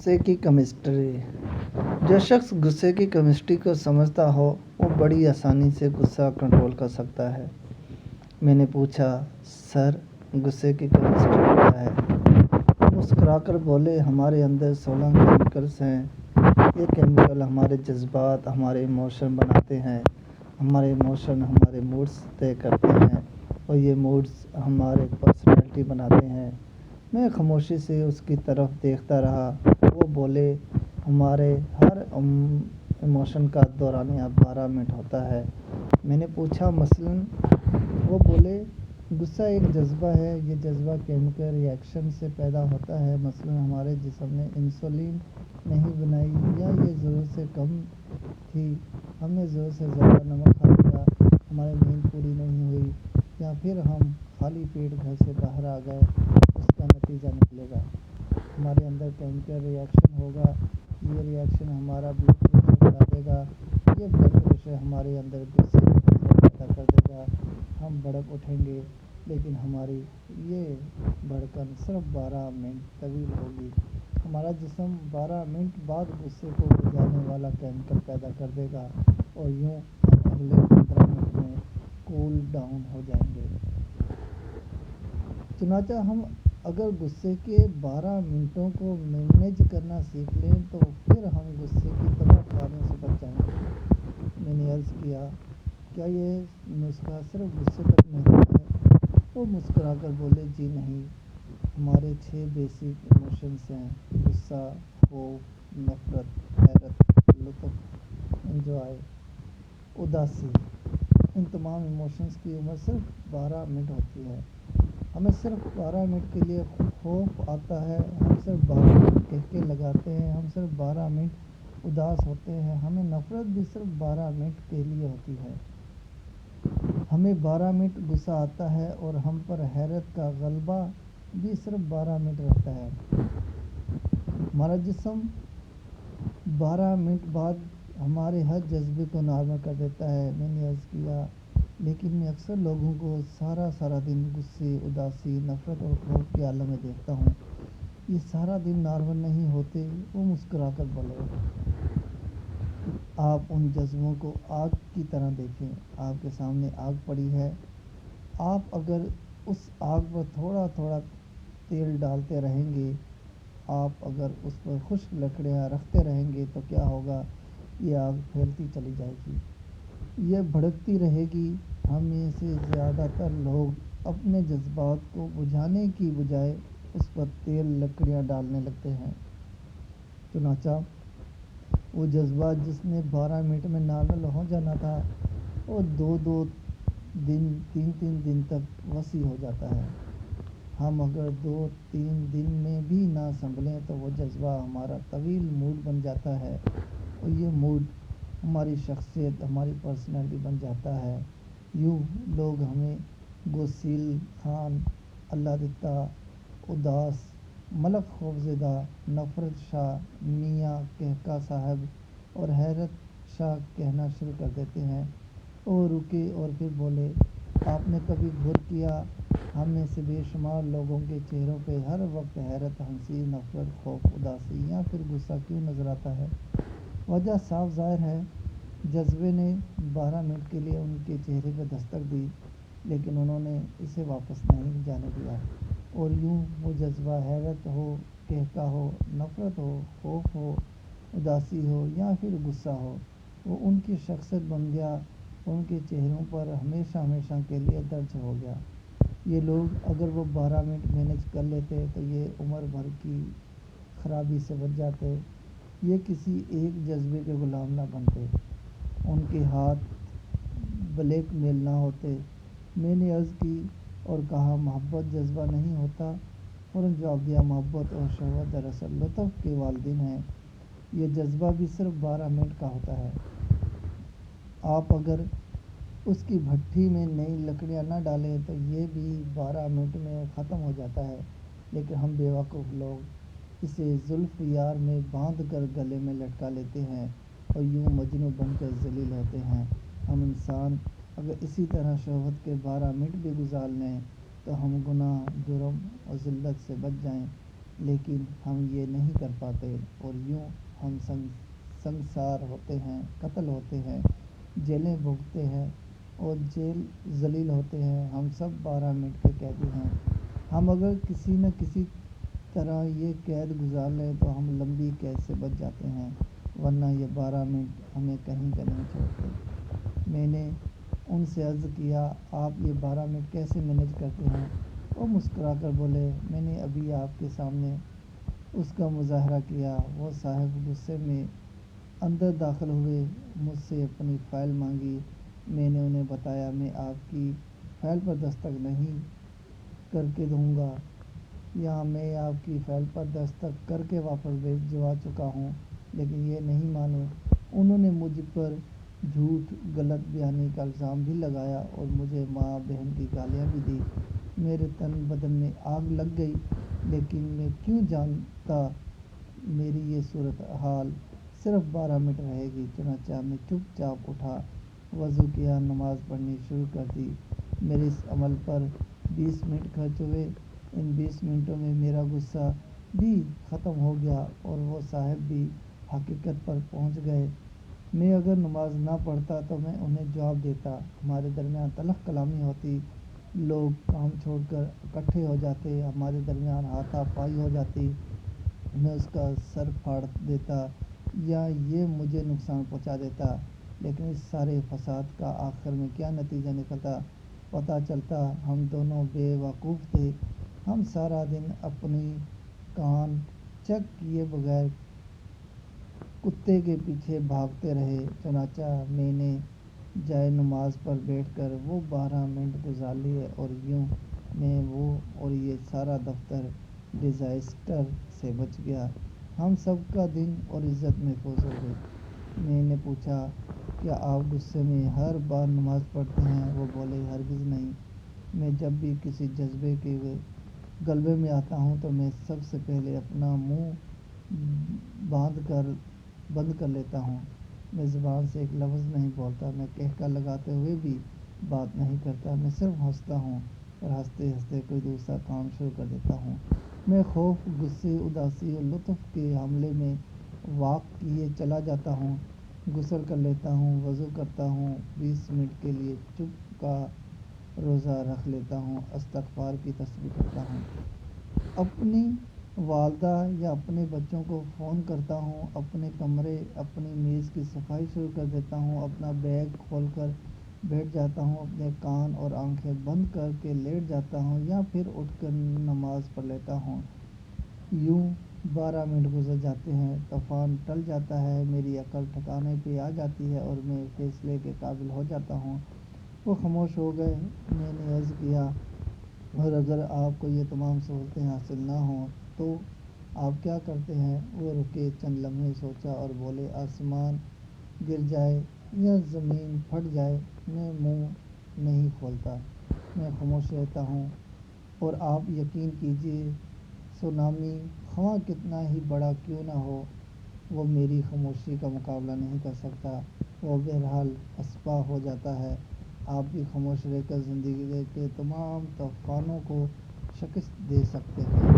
غصے کی کیمسٹری۔ جو شخص غصے کی کیمسٹری کو سمجھتا ہو وہ بڑی آسانی سے غصہ کنٹرول کر سکتا ہے۔ میں نے پوچھا، سر غصے کی کیمسٹری کیا ہے؟ وہ مسکرا کر بولے، ہمارے اندر 16 کیمیکلز ہیں۔ یہ کیمیکل ہمارے جذبات، ہمارے ایموشن بناتے ہیں۔ ہمارے ایموشن ہمارے موڈز طے کرتے ہیں اور یہ موڈز ہمارے پرسنالٹی بناتے ہیں۔ میں خاموشی سے اس کی طرف دیکھتا رہا۔ وہ بولے، ہمارے ہر ایموشن کا دورانیہ 12 منٹ ہوتا ہے۔ میں نے پوچھا، مثلاً؟ وہ بولے، غصہ ایک جذبہ ہے۔ یہ جذبہ کیمیکل ری ایکشن سے پیدا ہوتا ہے۔ مثلاً ہمارے جسم نے انسولین نہیں بنائی، یا یہ ضرورت سے کم تھی، ہم نے ضرورت سے زیادہ نمک کھا لیا، ہماری نیند پوری نہیں ہوئی، یا پھر ہم خالی پیٹ گھر سے باہر آ گئے۔ اس کا نتیجہ نکلے گا، ہمارے اندر کیمیکل ری ایکشن ہوگا۔ یہ ری ایکشن ہمارا بلڈ پریشر بڑھا دے گا۔ یہ بلڈ پریشر ہمارے اندر غصے کا نفرت پیدا کر دے گا۔ ہم بھڑک اٹھیں گے، لیکن ہماری یہ بھڑکن صرف 12 منٹ طویل ہوگی۔ ہمارا جسم 12 منٹ بعد غصے کو بجھانے والا کیمیکل پیدا کر دے گا، اور یوں ہم اگلے 15 منٹ میں کول ڈاؤن ہو جائیں گے۔ چنانچہ ہم اگر غصے کے 12 منٹوں کو مینیج کرنا سیکھ لیں تو پھر ہم غصے کی تباہ کاریوں سے بچ جائیں گے۔ میں نے عرض کیا، کیا یہ نسخہ صرف غصے تک محدود ہے؟ وہ مسکرا کر بولے، جی نہیں، ہمارے 6 بیسک ایموشنز ہیں: غصہ، خوف، نفرت، حیرت، لطف، انجوائے، اداسی۔ ان تمام ایموشنز کی عمر صرف 12 منٹ ہوتی ہے۔ ہمیں صرف 12 منٹ کے لیے خوف آتا ہے، ہم صرف 12 منٹ قہقہے لگاتے ہیں، ہم صرف 12 منٹ اداس ہوتے ہیں، ہمیں نفرت بھی صرف 12 منٹ کے لیے ہوتی ہے۔ ہمیں 12 منٹ غصہ آتا ہے اور ہم پر حیرت کا غلبہ بھی صرف 12 منٹ رہتا ہے۔ ہمارا جسم 12 منٹ بعد ہمارے ہر جذبے کو نارمل کر دیتا ہے۔ میں نے عرض کیا، لیکن میں اکثر لوگوں کو سارا دن غصے، اداسی، نفرت اور خوف کے عالم میں دیکھتا ہوں۔ یہ سارا دن نارمل نہیں ہوتے۔ وہ مسکرا کر بولے، آپ ان جذبوں کو آگ کی طرح دیکھیں۔ آپ کے سامنے آگ پڑی ہے، آپ اگر اس آگ پر تھوڑا تھوڑا تیل ڈالتے رہیں گے، آپ اگر اس پر خشک لکڑیاں رکھتے رہیں گے تو کیا ہوگا؟ یہ آگ پھیلتی چلی جائے گی، یہ بھڑکتی رہے گی۔ ہم میں سے زیادہ تر لوگ اپنے جذبات کو بجھانے کی بجائے اس پر تیل لکڑیاں ڈالنے لگتے ہیں۔ چنانچہ وہ جذبہ جس نے 12 منٹ میں نارمل ہو جانا تھا، وہ 2 دن، 3 دن تک وسیع ہو جاتا ہے۔ ہم اگر 2-3 دن میں بھی نہ سنبھلیں تو وہ جذبہ ہمارا طویل موڈ بن جاتا ہے، اور یہ موڈ ہماری شخصیت، ہماری پرسنالٹی بن جاتا ہے۔ یوں لوگ ہمیں گوسیل خان، اللہ دتا، اداس، ملک خوفزدہ، نفرت شاہ، میاں کہکہ صاحب اور حیرت شاہ کہنا شروع کر دیتے ہیں۔ وہ رکے اور پھر بولے، آپ نے کبھی غور کیا، ہم میں سے بے شمار لوگوں کے چہروں پہ ہر وقت حیرت، ہنسی، نفرت، خوف، اداسی یا پھر غصہ کیوں نظر آتا ہے؟ وجہ صاف ظاہر ہے، جذبے نے 12 منٹ کے لیے ان کے چہرے پہ دستک دی، لیکن انہوں نے اسے واپس نہیں جانے دیا، اور یوں وہ جذبہ حیرت ہو، قہقہ ہو، نفرت ہو، خوف ہو، اداسی ہو یا پھر غصہ ہو، وہ ان کی شخصیت بن گیا، ان کے چہروں پر ہمیشہ ہمیشہ کے لیے درج ہو گیا۔ یہ لوگ اگر وہ 12 منٹ مینیج کر لیتے تو یہ عمر بھر کی خرابی سے بچ جاتے۔ یہ کسی ایک جذبے کے غلام نہ بنتے، ان کے ہاتھ بلیک میل نہ ہوتے۔ میں نے عرض کی اور کہا، محبت جذبہ نہیں ہوتا؟ فوراً جواب دیا، محبت اور شہوت دراصل لطف کے والدین ہیں۔ یہ جذبہ بھی صرف 12 منٹ کا ہوتا ہے۔ آپ اگر اس کی بھٹی میں نئی لکڑیاں نہ ڈالیں تو یہ بھی 12 منٹ میں ختم ہو جاتا ہے، لیکن ہم بیوقوف لوگ اسے زلف یار میں باندھ کر گلے میں لٹکا لیتے ہیں اور یوں مجنوں بن کر ذلیل ہوتے ہیں۔ ہم انسان اگر اسی طرح شہوت کے 12 منٹ بھی گزار لیں تو ہم گناہ، جرم اور ذلت سے بچ جائیں لیکن ہم یہ نہیں کر پاتے، اور یوں ہم سنگسار ہوتے ہیں، قتل ہوتے ہیں، جیلیں بھوگتے ہیں اور جیل ذلیل ہوتے ہیں۔ ہم سب 12 منٹ کے قیدی ہیں۔ ہم اگر کسی نہ کسی طرح یہ قید گزار لیں تو ہم لمبی قید سے بچ جاتے ہیں، ورنہ یہ 12 منٹ ہمیں کہیں کا نہیں چھوڑتے۔ میں نے ان سے عرض کیا، آپ یہ 12 منٹ کیسے مینیج کرتے ہیں؟ وہ مسکرا کر بولے، میں نے ابھی آپ کے سامنے اس کا مظاہرہ کیا۔ وہ صاحب غصے میں اندر داخل ہوئے، مجھ سے اپنی فائل مانگی۔ میں نے انہیں بتایا، میں آپ کی فائل پر دستخط نہیں کر کے دوں گا، یا میں آپ کی فائل پر دستخط کر کے واپس بھجوا چکا ہوں، لیکن یہ نہیں مانے۔ انہوں نے مجھ پر جھوٹ، غلط بیانی کا الزام بھی لگایا اور مجھے ماں بہن کی گالیاں بھی دیں۔ میرے تن بدن میں آگ لگ گئی، لیکن میں کیوں جانتا میری یہ صورتحال صرف 12 منٹ رہے گی۔ چنانچہ میں چپ چاپ اٹھا، وضو کیا، نماز پڑھنی شروع کر دی۔ میرے اس عمل پر 20 منٹ خرچ ہوئے۔ ان 20 منٹوں میں میرا غصہ بھی ختم ہو گیا اور وہ صاحب بھی حقیقت پر پہنچ گئے۔ میں اگر نماز نہ پڑھتا تو میں انہیں جواب دیتا، ہمارے درمیان تلخ کلامی ہوتی، لوگ کام چھوڑ کر اکٹھے ہو جاتے، ہمارے درمیان ہاتھا پائی ہو جاتی، میں اس کا سر پھاڑ دیتا یا یہ مجھے نقصان پہنچا دیتا۔ لیکن اس سارے فساد کا آخر میں کیا نتیجہ نکلتا؟ پتہ چلتا ہم دونوں بے وقوف تھے۔ ہم سارا دن اپنی کان چیک کیے بغیر کتے کے پیچھے بھاگتے رہے۔ چنانچہ میں نے جائے نماز پر بیٹھ کر وہ 12 منٹ گزار لیے، اور یوں میں، وہ اور یہ سارا دفتر ڈیزاسٹر سے بچ گیا۔ ہم سب کا دن اور عزت محفوظ ہو گئی۔ میں نے پوچھا، کیا آپ غصے میں ہر بار نماز پڑھتے ہیں؟ وہ بولے، ہرگز نہیں۔ میں جب بھی کسی جذبے کے غلبے میں آتا ہوں تو میں سب سے پہلے اپنا منہ بند کر لیتا ہوں۔ میں زبان سے ایک لفظ نہیں بولتا، میں قہقہ لگاتے ہوئے بھی بات نہیں کرتا، میں صرف ہنستا ہوں اور ہنستے ہنستے کوئی دوسرا کام شروع کر دیتا ہوں۔ میں خوف، غصے، اداسی اور لطف کے حملے میں واق کیے چلا جاتا ہوں۔ غسل کر لیتا ہوں، وضو کرتا ہوں، 20 منٹ کے لیے چپ کا روزہ رکھ لیتا ہوں، استغفار کی تسبیح کرتا ہوں، اپنی والدہ یا اپنے بچوں کو فون کرتا ہوں، اپنے کمرے، اپنی میز کی صفائی شروع کر دیتا ہوں، اپنا بیگ کھول کر بیٹھ جاتا ہوں، اپنے کان اور آنکھیں بند کر کے لیٹ جاتا ہوں، یا پھر اٹھ کر نماز پڑھ لیتا ہوں۔ یوں 12 منٹ گزر جاتے ہیں، طوفان ٹل جاتا ہے، میری عقل ٹھکانے پہ آ جاتی ہے اور میں فیصلے کے قابل ہو جاتا ہوں۔ وہ خاموش ہو گئے۔ میں نے عرض کیا، اور اگر آپ کو یہ تمام سہولتیں حاصل نہ ہوں تو آپ کیا کرتے ہیں؟ وہ رکے، چند لمحے سوچا اور بولے، آسمان گر جائے یا زمین پھٹ جائے، میں منہ نہیں کھولتا، میں خاموش رہتا ہوں۔ اور آپ یقین کیجئے، سونامی خواہ کتنا ہی بڑا کیوں نہ ہو، وہ میری خاموشی کا مقابلہ نہیں کر سکتا۔ وہ بہرحال پسپا ہو جاتا ہے۔ آپ بھی خاموش رہ کر زندگی کے تمام طوفانوں کو شکست دے سکتے ہیں۔